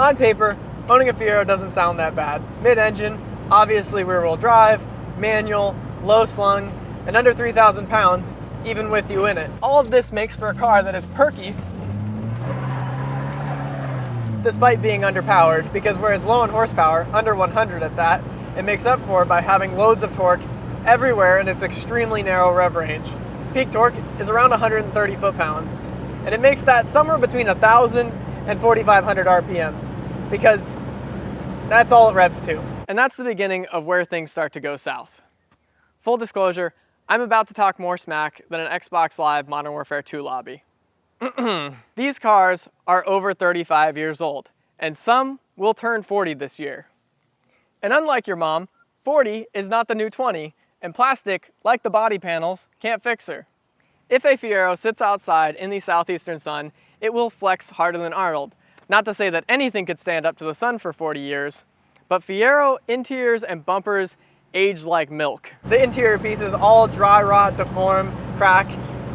On paper, owning a Fiero doesn't sound that bad. Mid-engine, obviously rear-wheel drive, manual, low slung, and under 3,000 pounds, even with you in it. All of this makes for a car that is perky, despite being underpowered, because whereas low in horsepower, under 100 at that, it makes up for by having loads of torque everywhere in its extremely narrow rev range. Peak torque is around 130 foot-pounds, and it makes that somewhere between 1,000 and 4,500 RPM, because that's all it revs to. And that's the beginning of where things start to go south. Full disclosure, I'm about to talk more smack than an Xbox Live Modern Warfare 2 lobby. These cars are over 35 years old, and some will turn 40 this year. And unlike your mom, 40 is not the new 20, and plastic, like the body panels, can't fix her. If a Fiero sits outside in the southeastern sun, it will flex harder than Arnold. Not to say that anything could stand up to the sun for 40 years, but Fiero interiors and bumpers age like milk. The interior pieces all dry rot, deform, crack,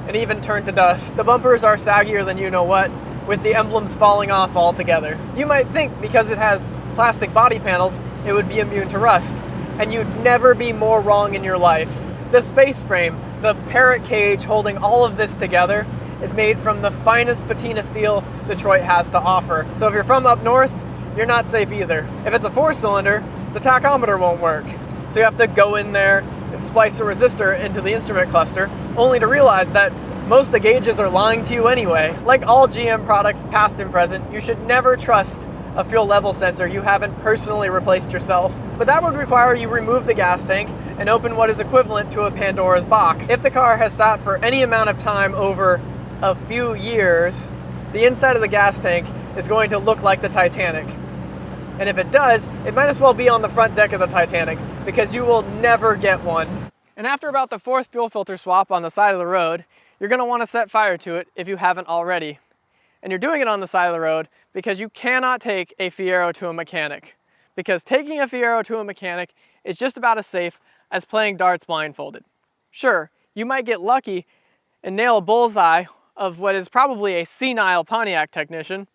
and even turn to dust. The bumpers are saggier than you know what, with the emblems falling off altogether. You might think because it has plastic body panels, it would be immune to rust, and you'd never be more wrong in your life. The space frame, the parrot cage holding all of this together, is made from the finest patina steel Detroit has to offer. So if you're from up north, you're not safe either. If it's a 4-cylinder, the tachometer won't work. So you have to go in there and splice a resistor into the instrument cluster, only to realize that most of the gauges are lying to you anyway. Like all GM products, past and present, you should never trust a fuel level sensor you haven't personally replaced yourself. But that would require you remove the gas tank and open what is equivalent to a Pandora's box. If the car has sat for any amount of time over a few years, the inside of the gas tank is going to look like the Titanic. And if it does, it might as well be on the front deck of the Titanic, because you will never get one. And after about the 4th fuel filter swap on the side of the road, you're going to want to set fire to it if you haven't already. And you're doing it on the side of the road because you cannot take a Fiero to a mechanic. Because taking a Fiero to a mechanic is just about as safe as playing darts blindfolded. Sure, you might get lucky and nail a bullseye of what is probably a senile Pontiac technician,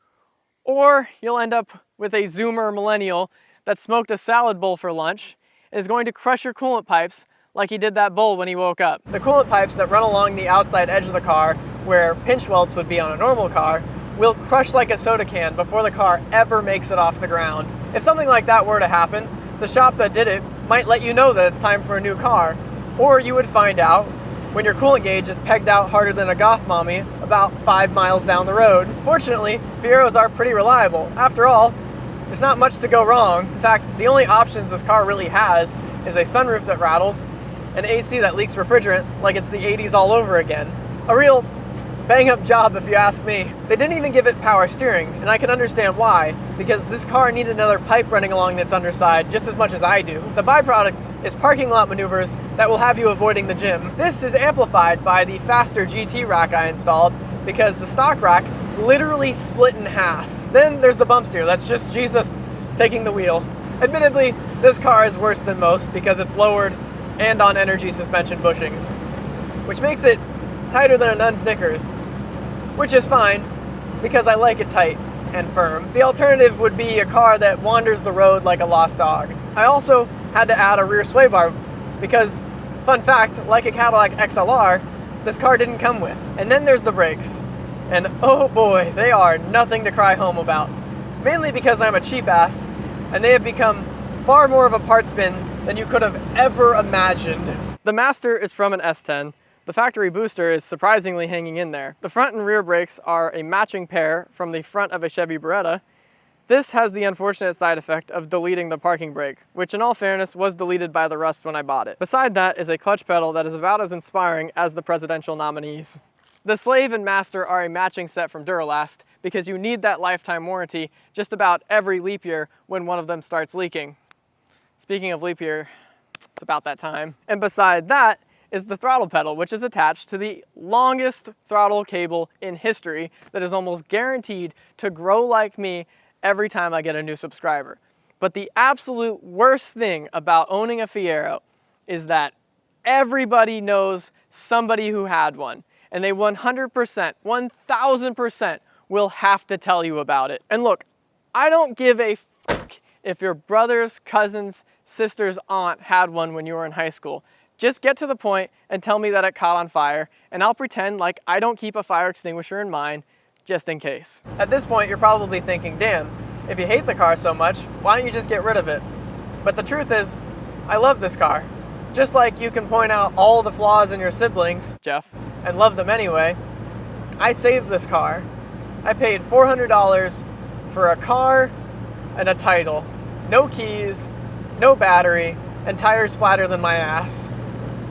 or you'll end up with a Zoomer millennial that smoked a salad bowl for lunch and is going to crush your coolant pipes like he did that bull when he woke up. The coolant pipes that run along the outside edge of the car, where pinch welds would be on a normal car, will crush like a soda can before the car ever makes it off the ground. If something like that were to happen, the shop that did it might let you know that it's time for a new car, or you would find out when your coolant gauge is pegged out harder than a goth mommy about 5 miles down the road. Fortunately, Fieros are pretty reliable. After all, there's not much to go wrong. In fact, the only options this car really has is a sunroof that rattles, an AC that leaks refrigerant like it's the 80s all over again. A real bang-up job if you ask me. They didn't even give it power steering, and I can understand why, because this car needed another pipe running along its underside just as much as I do. The byproduct is parking lot maneuvers that will have you avoiding the gym. This is amplified by the faster GT rack I installed, because the stock rack literally split in half. Then there's the bump steer. That's just Jesus taking the wheel. Admittedly, this car is worse than most because it's lowered and on energy suspension bushings, which makes it tighter than a nun's knickers, which is fine because I like it tight and firm. The alternative would be a car that wanders the road like a lost dog. I also had to add a rear sway bar because, fun fact, like a Cadillac XLR, this car didn't come with. And then there's the brakes. And oh boy, they are nothing to cry home about. Mainly because I'm a cheap ass, and they have become far more of a parts bin than you could have ever imagined. The master is from an S10. The factory booster is surprisingly hanging in there. The front and rear brakes are a matching pair from the front of a Chevy Beretta. This has the unfortunate side effect of deleting the parking brake, which in all fairness was deleted by the rust when I bought it. Beside that is a clutch pedal that is about as inspiring as the presidential nominees. The Slave and Master are a matching set from Duralast because you need that lifetime warranty just about every leap year when one of them starts leaking. Speaking of leap year, it's about that time. And beside that is the throttle pedal, which is attached to the longest throttle cable in history that is almost guaranteed to grow like me every time I get a new subscriber. But the absolute worst thing about owning a Fiero is that everybody knows somebody who had one, and they 100%, 1000% will have to tell you about it. And look, I don't give a fuck if your brother's cousin's sister's aunt had one when you were in high school. Just get to the point and tell me that it caught on fire, and I'll pretend like I don't keep a fire extinguisher in mine, just in case. At this point, you're probably thinking, damn, if you hate the car so much, why don't you just get rid of it? But the truth is, I love this car. Just like you can point out all the flaws in your siblings, Jeff, and love them anyway, I saved this car. I paid $400 for a car and a title. No keys, no battery, and tires flatter than my ass.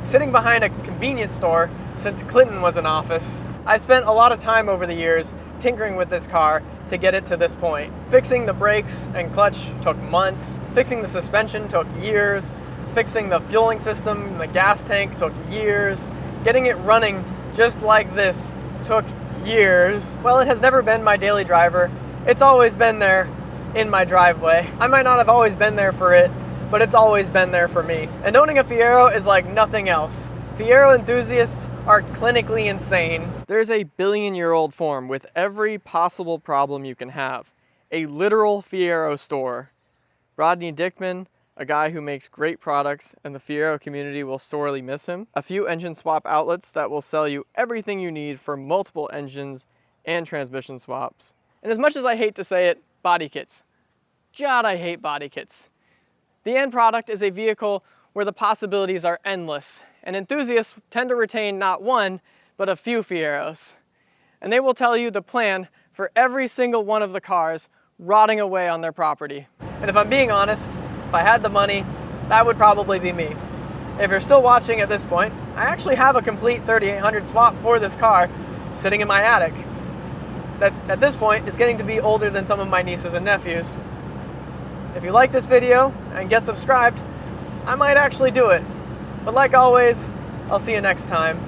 Sitting behind a convenience store since Clinton was in office. I spent a lot of time over the years tinkering with this car to get it to this point. Fixing the brakes and clutch took months. Fixing the suspension took years. Fixing the fueling system and the gas tank took years. Getting it running just like this took years. Well, it has never been my daily driver. It's always been there in my driveway. I might not have always been there for it, but it's always been there for me. And owning a Fiero is like nothing else. Fiero enthusiasts are clinically insane. There's a billion-year-old form with every possible problem you can have. A literal Fiero store. Rodney Dickman, a guy who makes great products, and the Fiero community will sorely miss him. A few engine swap outlets that will sell you everything you need for multiple engines and transmission swaps. And as much as I hate to say it, body kits. God, I hate body kits. The end product is a vehicle where the possibilities are endless, and enthusiasts tend to retain not one, but a few Fieros. And they will tell you the plan for every single one of the cars rotting away on their property. And if I'm being honest, if I had the money, that would probably be me. If you're still watching at this point, I actually have a complete 3800 swap for this car sitting in my attic. That at this point is getting to be older than some of my nieces and nephews. If you like this video and get subscribed, I might actually do it. But like always, I'll see you next time.